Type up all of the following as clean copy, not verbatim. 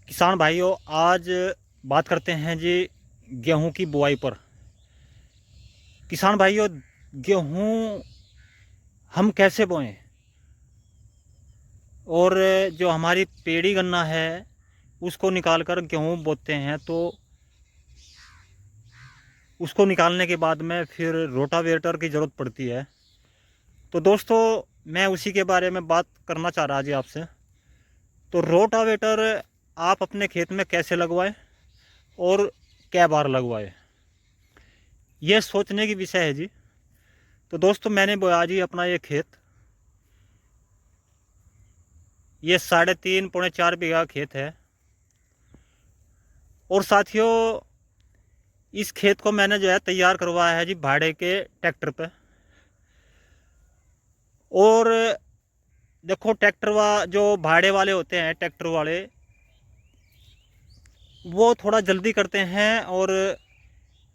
किसान भाइयों, आज बात करते हैं जी गेहूं की बुआई पर। किसान भाइयों, गेहूं हम कैसे बोएं? और जो हमारी पेड़ी गन्ना है उसको निकाल कर गेहूं बोते हैं, तो उसको निकालने के बाद में फिर रोटावेटर की ज़रूरत पड़ती है। तो दोस्तों, मैं उसी के बारे में बात करना चाह रहा जी आपसे। तो रोटावेटर आप अपने खेत में कैसे लगवाएं और कै बार लगवाएं, यह सोचने की विषय है जी। तो दोस्तों, मैंने बोया जी अपना ये खेत, ये 3.5 पौने 4 बीघा खेत है। और साथियों, इस खेत को मैंने जो है तैयार करवाया है जी भाड़े के ट्रैक्टर पे। और देखो, जो भाड़े वाले होते हैं ट्रैक्टर वाले, वो थोड़ा जल्दी करते हैं और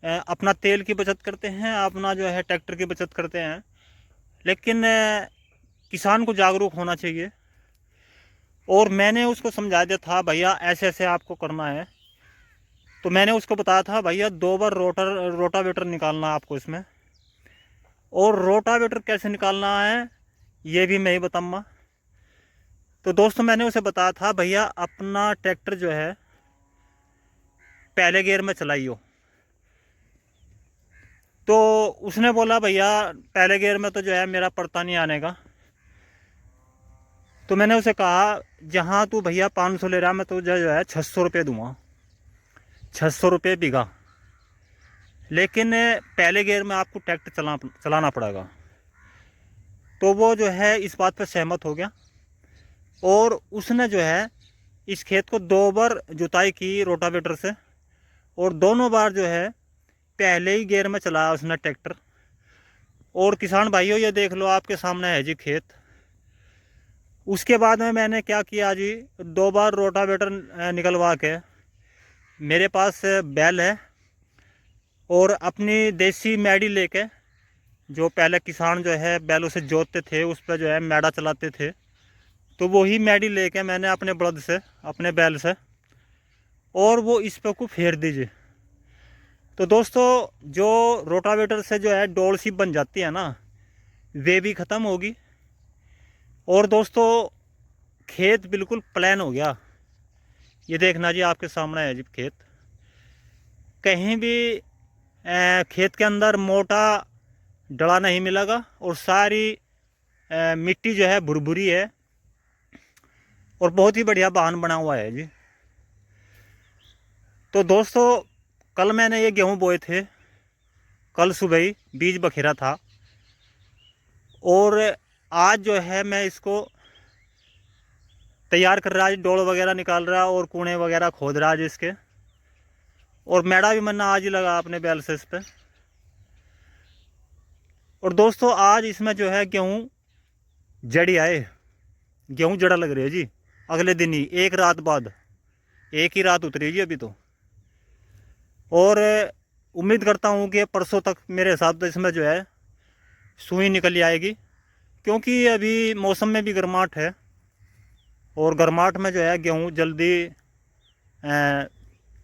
अपना तेल की बचत करते हैं, अपना जो है ट्रैक्टर की बचत करते हैं। लेकिन किसान को जागरूक होना चाहिए। और मैंने उसको समझा दिया था, भैया ऐसे ऐसे आपको करना है। तो मैंने उसको बताया था, भैया 2 बार रोटावेटर निकालना आपको इसमें। और रोटावेटर कैसे निकालना है ये भी मैं ही बताऊँगा। तो दोस्तों, मैंने उसे बताया था, भैया अपना ट्रैक्टर जो है पहले गियर में चलाइयो। तो उसने बोला, भैया पहले गियर में तो जो है मेरा पड़ता नहीं आने का। तो मैंने उसे कहा, जहाँ तू भैया 500 ले रहा, मैं तुझे जो है 600 रुपये दूँगा, 600 रुपये बीघा। लेकिन पहले गियर में आपको ट्रैक्टर चलाना पड़ेगा। तो वो जो है इस बात पर सहमत हो गया। और उसने जो है इस खेत को 2 बार जुताई की रोटावेटर से। और दोनों बार जो है पहले ही गियर में चलाया उसने ट्रैक्टर। और किसान भाइयों, ये देख लो, आपके सामने है जी खेत। उसके बाद में मैंने क्या किया जी, 2 बार रोटावेटर निकलवा के मेरे पास बैल है, और अपनी देसी मैडी लेके, जो पहले किसान जो है बैलों से जोतते थे, उस पर जो है मैडा चलाते थे, तो वही मैडी लेके मैंने अपने बलद से, अपने बैल से, और वो इस पे को फेर दीजिए। तो दोस्तों, जो रोटावेटर से जो है डोल सी बन जाती है ना, वे भी ख़त्म होगी। और दोस्तों, खेत बिल्कुल प्लान हो गया। ये देखना जी, आपके सामने है जी खेत। कहीं भी खेत के अंदर मोटा डला नहीं मिलेगा, और सारी मिट्टी जो है भुरभुरी है, और बहुत ही बढ़िया बाहन बना हुआ है जी। तो दोस्तों, कल मैंने ये गेहूं बोए थे, कल सुबह ही बीज बखेरा था। और आज जो है मैं इसको तैयार कर रहा है, डोल वगैरह निकाल रहा और कूड़े वगैरह खोद रहा है इसके। और मैड़ा भी मैंने आज ही लगा अपने बैल से इस पर। और दोस्तों, आज इसमें जो है गेहूं जड़ी आए, गेहूं जड़ा लग रही है जी। अगले दिन ही, एक रात बाद, एक ही रात उतरी जी अभी तो। और उम्मीद करता हूँ कि परसों तक मेरे हिसाब से इसमें जो है सुई निकल आएगी। क्योंकि अभी मौसम में भी गर्माहट है, और गर्माहट में जो है गेहूँ जल्दी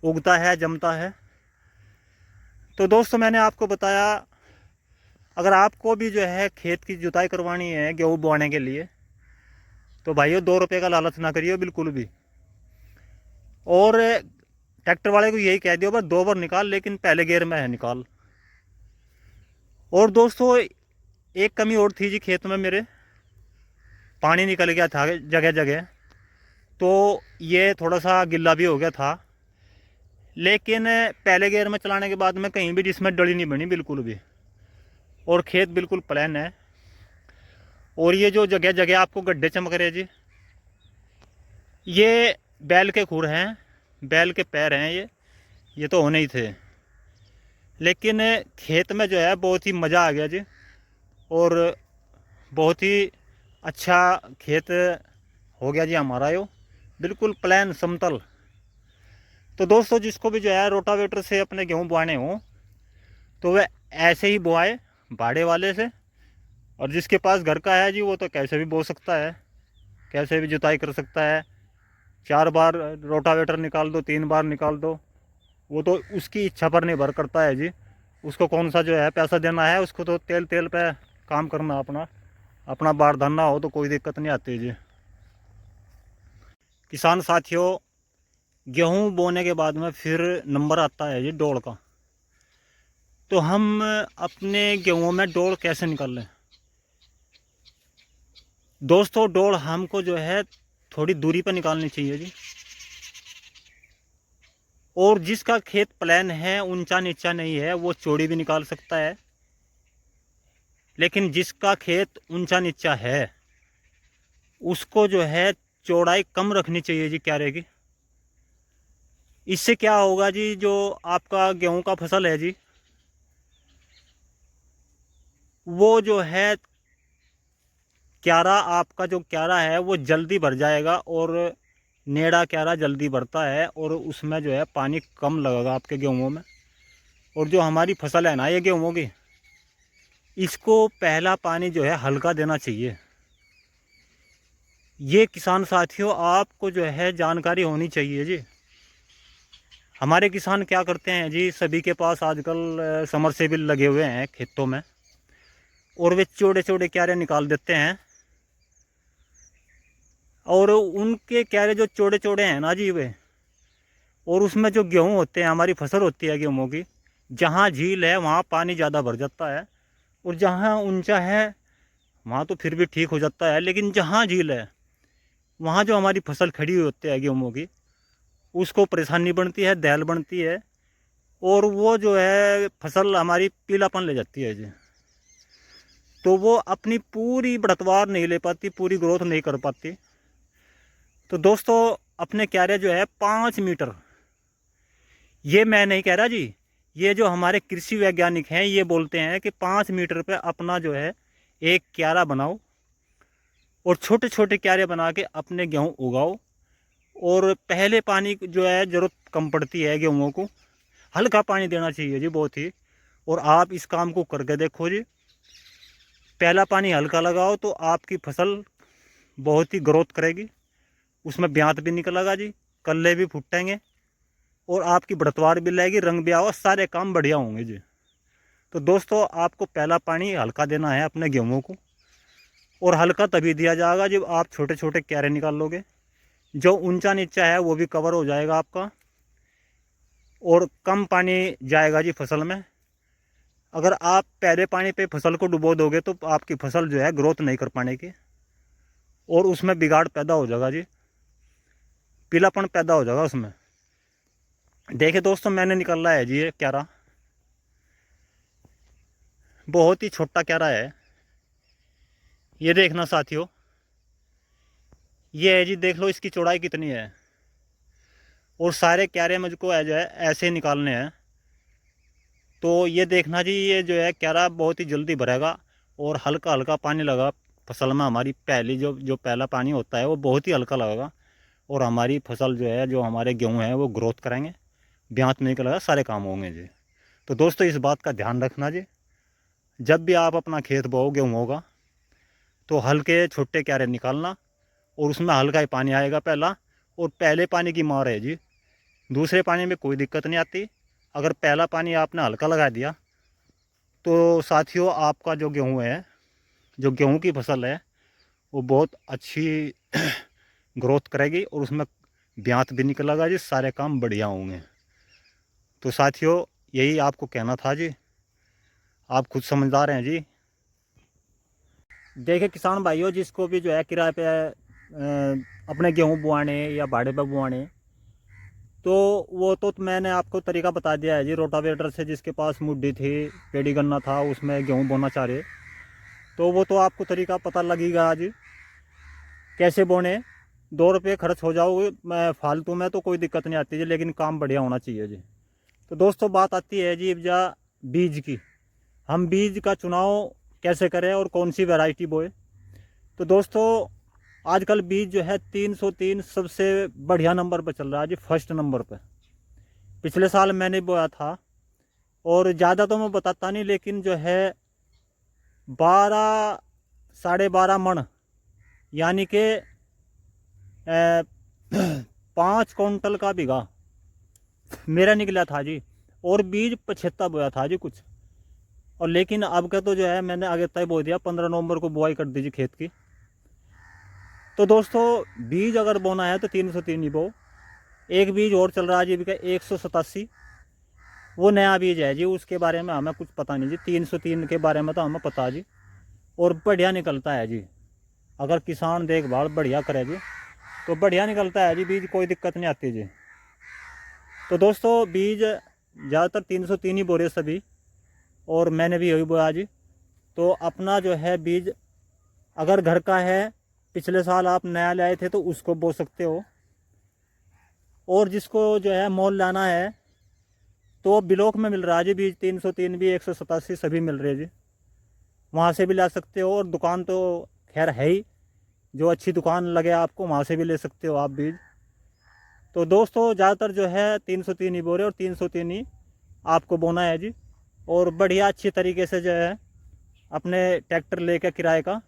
उगता है, जमता है। तो दोस्तों, मैंने आपको बताया, अगर आपको भी जो है खेत की जुताई करवानी है गेहूँ बोने के लिए, तो भाइयों 2 रुपये का लालच ना करिए बिल्कुल भी। और ट्रैक्टर वाले को यही कह दियो, बस 2 बार निकाल, लेकिन पहले गियर में है निकाल। और दोस्तों, एक कमी और थी जी खेत में मेरे, पानी निकल गया था जगह जगह, तो ये थोड़ा सा गिल्ला भी हो गया था। लेकिन पहले गियर में चलाने के बाद में कहीं भी जिसमें डली नहीं बनी बिल्कुल भी, और खेत बिल्कुल प्लान है। और ये जो जगह जगह आपको गड्ढे चमक रहे जी, ये बैल के खुर हैं, बैल के पैर हैं ये तो होने ही थे। लेकिन खेत में जो है बहुत ही मज़ा आ गया जी, और बहुत ही अच्छा खेत हो गया जी हमारा यो, बिल्कुल प्लान समतल। तो दोस्तों, जिसको भी जो है रोटावेटर से अपने गेहूँ बोआने हो, तो वह ऐसे ही बोआए भाड़े वाले से। और जिसके पास घर का है जी, वो तो कैसे भी बो सकता है, कैसे भी जुताई कर सकता है। 4 बार रोटावेटर निकाल दो, 3 बार निकाल दो, वो तो उसकी इच्छा पर निर्भर करता है जी। उसको कौन सा जो है पैसा देना है, उसको तो तेल तेल पे काम करना, अपना अपना बार धरना हो तो कोई दिक्कत नहीं आती जी। किसान साथियों, गेहूं बोने के बाद में फिर नंबर आता है जी डोल का। तो हम अपने गेहूं में डोल कैसे निकाल लें दोस्तों? डोल हमको जो है थोड़ी दूरी पर निकालनी चाहिए जी। और जिसका खेत प्लेन है, ऊंचा नीचा नहीं है, वो चौड़ी भी निकाल सकता है। लेकिन जिसका खेत ऊंचा नीचा है, उसको जो है चौड़ाई कम रखनी चाहिए जी क्यारे की। इससे क्या होगा जी, जो आपका गेहूं का फसल है जी, वो जो है क्यारा, आपका जो क्यारा है वो जल्दी भर जाएगा। और नेड़ा क्यारा जल्दी भरता है और उसमें जो है पानी कम लगेगा आपके गेहूं में। और जो हमारी फसल है ना ये गेहूं की, इसको पहला पानी जो है हल्का देना चाहिए। ये किसान साथियों आपको जो है जानकारी होनी चाहिए जी। हमारे किसान क्या करते हैं जी, सभी के पास आजकल समरसेबिल लगे हुए हैं खेतों में, और वे चौड़े चौड़े क्यारे निकाल देते हैं। और उनके क्यारे जो चौड़े चौड़े हैं ना जी वे, और उसमें जो गेहूँ होते हैं, हमारी फसल होती है गेहूँ की, जहाँ झील है वहाँ पानी ज़्यादा भर जाता है, और जहाँ ऊंचा है वहाँ तो फिर भी ठीक हो जाता है। लेकिन जहाँ झील है वहाँ जो हमारी फसल खड़ी हुई होती है गेहूँ की, उसको परेशानी बनती है, दहल बनती है, और वो जो है फसल हमारी पीलापन ले जाती है जी। तो वो अपनी पूरी बढ़तवार नहीं ले पाती, पूरी ग्रोथ नहीं कर पाती। तो दोस्तों, अपने क्यारे जो है 5 मीटर, ये मैं नहीं कह रहा जी, ये जो हमारे कृषि वैज्ञानिक हैं ये बोलते हैं कि 5 मीटर पे अपना जो है एक क्यारा बनाओ, और छोटे छोटे क्यारे बना के अपने गेहूँ उगाओ। और पहले पानी जो है ज़रूरत कम पड़ती है गेहूँ को, हल्का पानी देना चाहिए जी बहुत ही। और आप इस काम को करके देखो जी, पहला पानी हल्का लगाओ तो आपकी फसल बहुत ही ग्रोथ करेगी, उसमें ब्यात भी निकलेगा जी, कल्ले भी फूटेंगे, और आपकी बढ़तवार भी लगेगी, रंग भी आओ, सारे काम बढ़िया होंगे जी। तो दोस्तों, आपको पहला पानी हल्का देना है अपने गेहूँ को, और हल्का तभी दिया जाएगा जब आप छोटे छोटे क्यारे निकाल लोगे। जो ऊंचा नीचा है वो भी कवर हो जाएगा आपका, और कम पानी जाएगा जी फसल में। अगर आप पहले पानी पे फसल को डुबो दोगे तो आपकी फसल जो है ग्रोथ नहीं कर पाने की, और उसमें बिगाड़ पैदा हो जाएगा जी, पीलापन पैदा हो जाएगा उसमें। देखिए दोस्तों, मैंने निकाला है जी ये क्यारा, बहुत ही छोटा क्यारा है। ये देखना साथियों, ये है जी, देख लो इसकी चौड़ाई कितनी है। और सारे क्यारे मुझको जो है ऐसे निकालने हैं। तो ये देखना जी, ये जो है क्यारा बहुत ही जल्दी भरेगा, और हल्का हल्का पानी लगा फसल में। हमारी पहली जो पहला पानी होता है वो बहुत ही हल्का लगेगा, और हमारी फसल जो है, जो हमारे गेहूँ हैं वो ग्रोथ करेंगे, ब्यात नहीं निकलेगा, सारे काम होंगे जी। तो दोस्तों, इस बात का ध्यान रखना जी, जब भी आप अपना खेत बोओ गेहूँ होगा तो हल्के छोटे क्यारे निकालना, और उसमें हल्का ही पानी आएगा पहला। और पहले पानी की मार है जी, दूसरे पानी में कोई दिक्कत नहीं आती। अगर पहला पानी आपने हल्का लगा दिया तो साथियों, आपका जो गेहूँ है, जो गेहूँ की फसल है, वो बहुत अच्छी ग्रोथ करेगी, और उसमें ब्यात भी निकलेगा जी, सारे काम बढ़िया होंगे। तो साथियों, यही आपको कहना था जी, आप खुद समझदार हैं जी। देखिए किसान भाइयों, जिसको भी जो है किराए पे अपने गेहूँ बुआने या भाड़े पे बुआने, तो वो तो मैंने आपको तरीका बता दिया है जी। रोटावेटर से जिसके पास मुड्डी थी, पेड़ी गन्ना था, उसमें गेहूँ बोना चाह रहे, तो वो तो आपको तरीका पता लगेगा आज कैसे बोने। 2 रुपये खर्च हो जाओगे मैं फालतू में, तो कोई दिक्कत नहीं आती जी, लेकिन काम बढ़िया होना चाहिए जी। तो दोस्तों, बात आती है जी जा बीज की। हम बीज का चुनाव कैसे करें और कौन सी वैरायटी बोए? तो दोस्तों, आजकल बीज जो है 303 सबसे बढ़िया नंबर पर चल रहा है जी, फर्स्ट नंबर पर। पिछले साल मैंने बोया था, और ज़्यादा तो मैं बताता नहीं, लेकिन जो है 12 12.5 मन, यानी कि 5 क्विंटल का बीघा मेरा निकला था जी। और बीज 75 बोया था जी कुछ। और लेकिन अब का तो जो है मैंने आगे तय बो दिया, 15 नवंबर को बुआई कर दीजिए खेत की। तो दोस्तों बीज अगर बोना है तो 303 ही बो। एक बीज और चल रहा है जी का 187, वो नया बीज है जी, उसके बारे में हमें कुछ पता नहीं जी। 303 के बारे में तो हमें पता जी, और बढ़िया निकलता है जी। अगर किसान देखभाल बढ़िया करे जी तो बढ़िया निकलता है जी बीज, कोई दिक्कत नहीं आती जी। तो दोस्तों बीज ज़्यादातर 303 ही बो रहे सभी, और मैंने भी यही बोया जी। तो अपना जो है बीज अगर घर का है, पिछले साल आप नया लाए थे तो उसको बो सकते हो। और जिसको जो है मोल लाना है तो ब्लॉक में मिल रहा है जी बीज, 303 भी 187 सभी मिल रहे हैं जी, वहाँ से भी ला सकते हो। और दुकान तो खैर है ही, जो अच्छी दुकान लगे आपको वहाँ से भी ले सकते हो आप बीज। तो दोस्तों ज़्यादातर जो है 303 ही बो रहे, और 303 ही आपको बोना है जी। और बढ़िया अच्छी तरीके से जो है अपने ट्रैक्टर लेकर किराए का,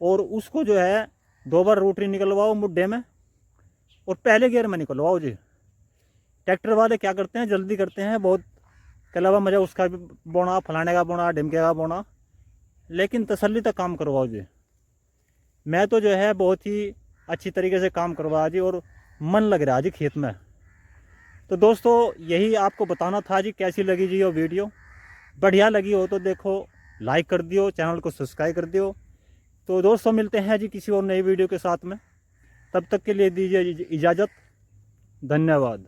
और उसको जो है 2 बार रोटरी निकलवाओ मुड्ढे में, और पहले गियर में निकलवाओ जी। ट्रैक्टर वाले क्या करते हैं, जल्दी करते हैं बहुत, के अलावा मज़ा उसका भी बोना, फलाने का बोना, ढिमके का बोना, लेकिन तसल्ली तक काम करवाओ जी। मैं तो जो है बहुत ही अच्छी तरीके से काम करवाया जी, और मन लग रहा है जी खेत में। तो दोस्तों यही आपको बताना था जी। कैसी लगी जी ये वीडियो? बढ़िया लगी हो तो देखो लाइक कर दियो, चैनल को सब्सक्राइब कर दियो। तो दोस्तों मिलते हैं जी किसी और नई वीडियो के साथ में, तब तक के लिए दीजिए इजाज़त। धन्यवाद।